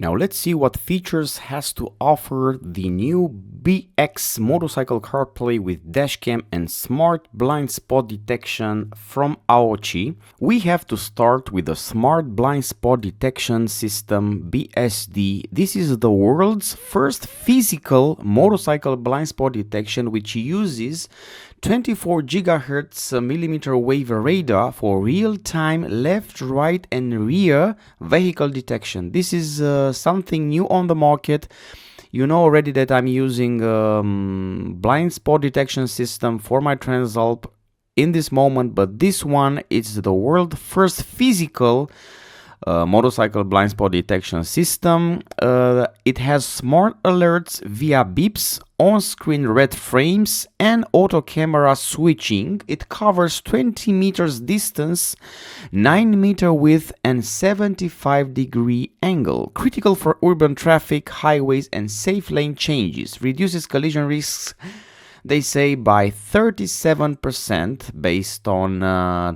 Now let's see what features has to offer the new BX motorcycle CarPlay with dashcam and smart blind spot detection from Aoocci. We have to start with the smart blind spot detection system BSD. This is the world's first physical motorcycle blind spot detection, which uses 24 GHz millimeter wave radar for real-time left, right and rear vehicle detection. This is something new on the market. You know already that I'm using blind spot detection system for my Transalp in this moment, but this one is the world first physical motorcycle blind spot detection system. It has smart alerts via beeps, on-screen red frames and auto camera switching. It covers 20 meters distance, 9 meter width and 75-degree angle. Critical for urban traffic, highways and safe lane changes. Reduces collision risks, they say, by 37% based on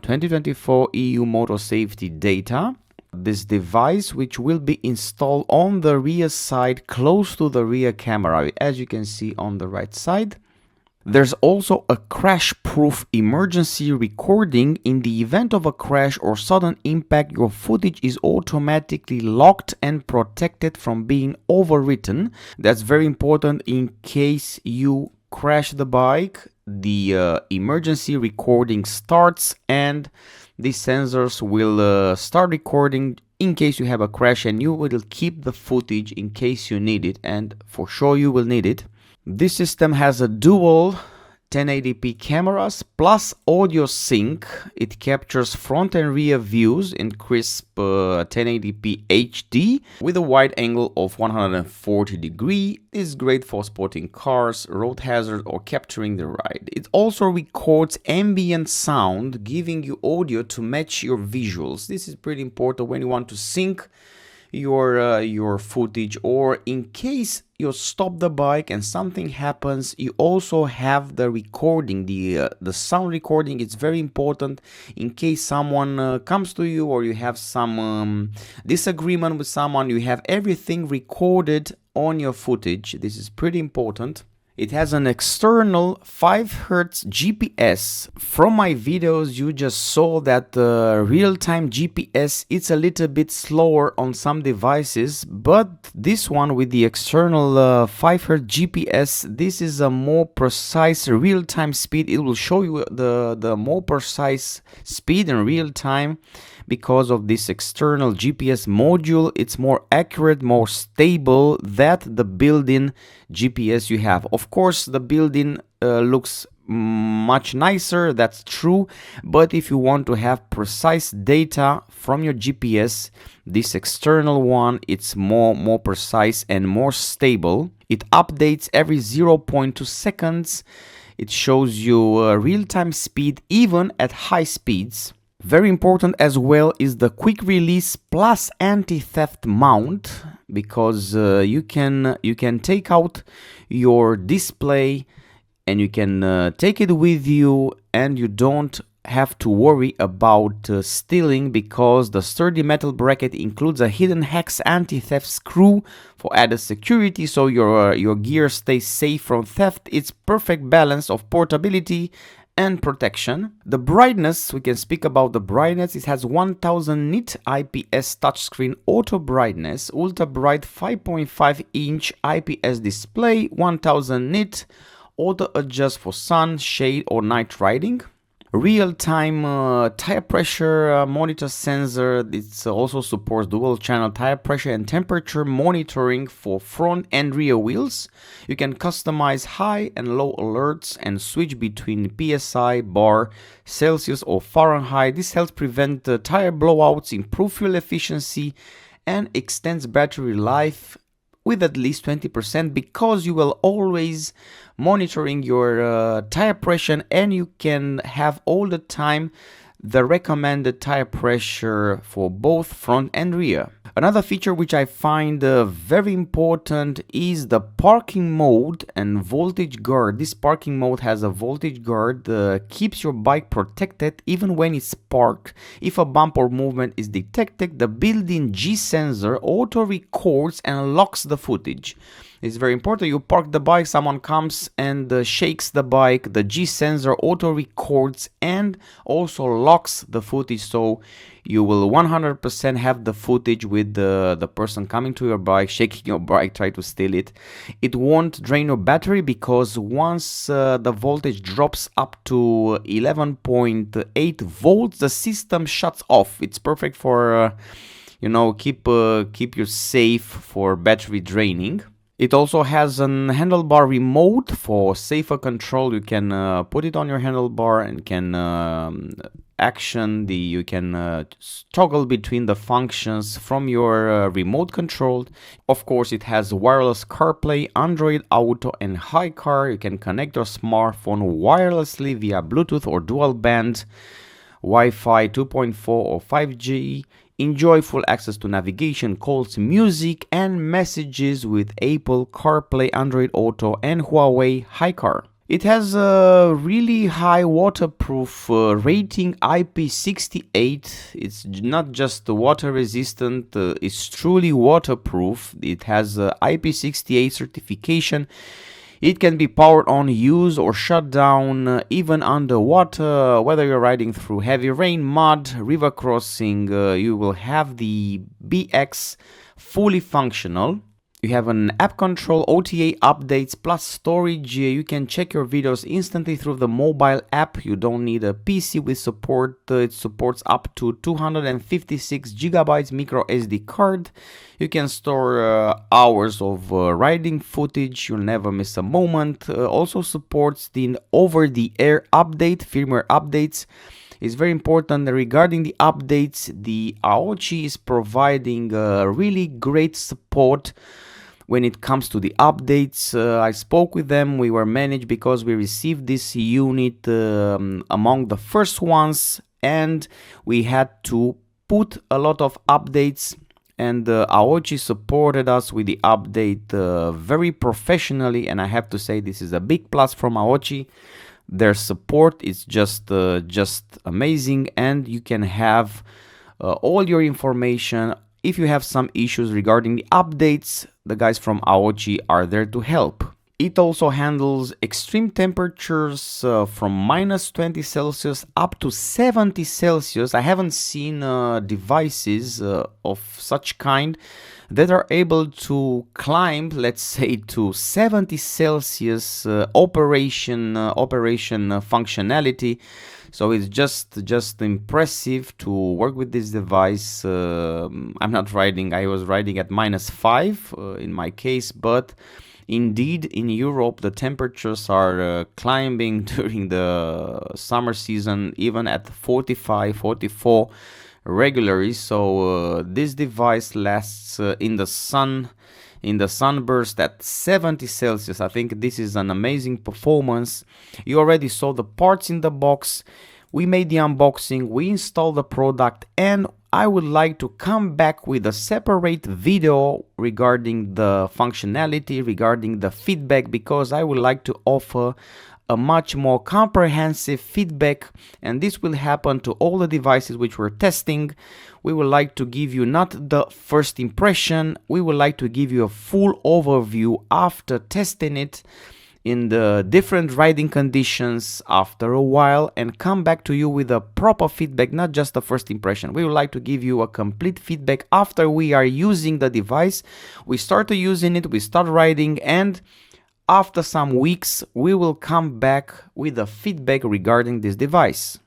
2024 EU moto-safety data. This device, which will be installed on the rear side close to the rear camera, as you can see on the right side. There's also a crash-proof emergency recording. In the event of a crash or sudden impact, your footage is automatically locked and protected from being overwritten. That's very important in case you crash the bike. The emergency recording starts and these sensors will start recording in case you have a crash, and you will keep the footage in case you need it, and for sure you will need it. This system has a dual 1080p cameras plus audio sync. It captures front and rear views in crisp 1080p HD with a wide angle of 140 degrees. It's great for spotting cars, road hazards or capturing the ride. It also records ambient sound, giving you audio to match your visuals. This is pretty important when you want to sync your footage, or in case you stop the bike and something happens, you also have the recording, the sound recording. It's very important in case someone comes to you or you have some disagreement with someone. You have everything recorded on your footage. This is pretty important. It has an external 5 Hz GPS. From my videos you just saw that the real-time GPS is a little bit slower on some devices, but this one with the external 5 Hz GPS, this is a more precise real-time speed. It will show you the more precise speed in real time. Because of this external GPS module, it's more accurate, more stable than the built-in GPS you have. Of course, the built-in looks much nicer, that's true, but if you want to have precise data from your GPS, this external one, it's more precise and more stable. It updates every 0.2 seconds. It shows you real-time speed even at high speeds. Very important as well is the quick release plus anti-theft mount, because you can take out your display and you can take it with you, and you don't have to worry about stealing, because the sturdy metal bracket includes a hidden hex anti-theft screw for added security, so your gear stays safe from theft. It's perfect balance of portability and protection. The brightness, we can speak about the brightness. It has 1000 nit IPS touchscreen auto brightness, ultra bright 5.5 inch IPS display, 1000 nit, auto adjust for sun, shade or night riding. Real-time tire pressure monitor sensor. It also supports dual channel tire pressure and temperature monitoring for front and rear wheels. You can customize high and low alerts and switch between PSI, bar, Celsius or Fahrenheit. This helps prevent tire blowouts, improve fuel efficiency and extends battery life with at least 20%, because you will always monitoring your tire pressure, and you can have all the time the recommended tire pressure for both front and rear. Another feature which I find very important is the parking mode and voltage guard. This parking mode has a voltage guard, keeps your bike protected even when it's parked. If a bump or movement is detected, the built-in G sensor auto records and locks the footage. It's very important. You park the bike, someone comes and shakes the bike, the G sensor auto records and also locks the footage, so you will 100% have the footage with the person coming to your bike, shaking your bike, try to steal it. It won't drain your battery because once the voltage drops up to 11.8 volts, the system shuts off. It's perfect for keep you safe for battery draining. It also has an handlebar remote for safer control. You can put it on your handlebar and can you can toggle between the functions from your remote control. Of course, it has wireless CarPlay, Android Auto and HiCar. You can connect your smartphone wirelessly via Bluetooth or dual band, Wi-Fi 2.4 or 5G. Enjoy full access to navigation, calls, music, and messages with Apple CarPlay, Android Auto, and Huawei HiCar. It has a really high waterproof rating, IP68. It's not just water resistant, it's truly waterproof. It has IP68 certification. It can be powered on, used or shut down even underwater. Whether you're riding through heavy rain, mud, river crossing, you will have the BX fully functional. You have an app control, OTA updates, plus storage. You can check your videos instantly through the mobile app. You don't need a PC with support. It supports up to 256 gigabytes micro SD card. You can store hours of riding footage. You'll never miss a moment. Also supports the over-the-air update, firmware updates. It's very important regarding the updates. The Aoocci is providing really great support when it comes to the updates. I spoke with them. We were managed because we received this unit among the first ones, and we had to put a lot of updates, and Aoocci supported us with the update very professionally, and I have to say this is a big plus from Aoocci. Their support is just amazing, and you can have all your information. If you have some issues regarding the updates, the guys from Aoocci are there to help. It also handles extreme temperatures from minus 20 Celsius up to 70 Celsius. I haven't seen devices of such kind that are able to climb, let's say, to 70 Celsius operation functionality. So it's just impressive to work with this device. I'm not riding, I was riding at -5 in my case, but indeed in Europe the temperatures are climbing during the summer season, even at 45, 44 regularly. So this device lasts in the sunburst at 70 Celsius. I think this is an amazing performance. You already saw the parts in the box. We made the unboxing, we installed the product, and I would like to come back with a separate video regarding the functionality, regarding the feedback, because I would like to offer a much more comprehensive feedback, and this will happen to all the devices which we're testing. We would like to give you not the first impression, we would like to give you a full overview after testing it in the different riding conditions after a while, and come back to you with a proper feedback, not just the first impression. We would like to give you a complete feedback after we are using the device. We start using it, we start riding, and after some weeks we will come back with a feedback regarding this device.